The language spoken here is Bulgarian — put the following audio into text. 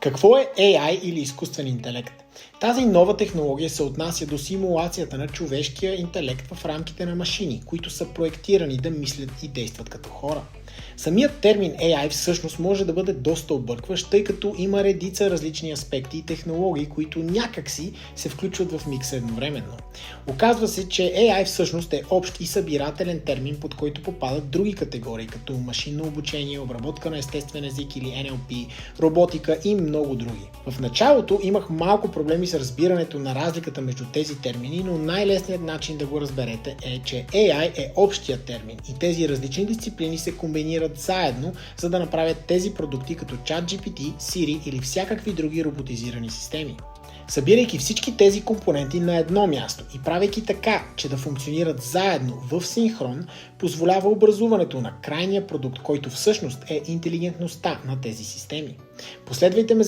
Какво е AI или изкуствен интелект? Тази нова технология се отнася до симулацията на човешкия интелект в рамките на машини, които са проектирани да мислят и действат като хора. Самият термин AI всъщност може да бъде доста объркващ, тъй като има редица различни аспекти и технологии, които някакси се включват в микса едновременно. Оказва се, че AI всъщност е общ и събирателен термин, под който попадат други категории, като машинно обучение, обработка на естествен език или NLP, роботика и много други. В началото имах малко проблеми с разбирането на разликата между тези термини, но най-лесният начин да го разберете е, че AI е общия термин и тези различни дисциплини се комбинират заедно, за да направят тези продукти като ChatGPT, Siri или всякакви други роботизирани системи. Събирайки всички тези компоненти на едно място и правейки така, че да функционират заедно в синхрон, позволява образуването на крайния продукт, който всъщност е интелигентността на тези системи. Последвайте ме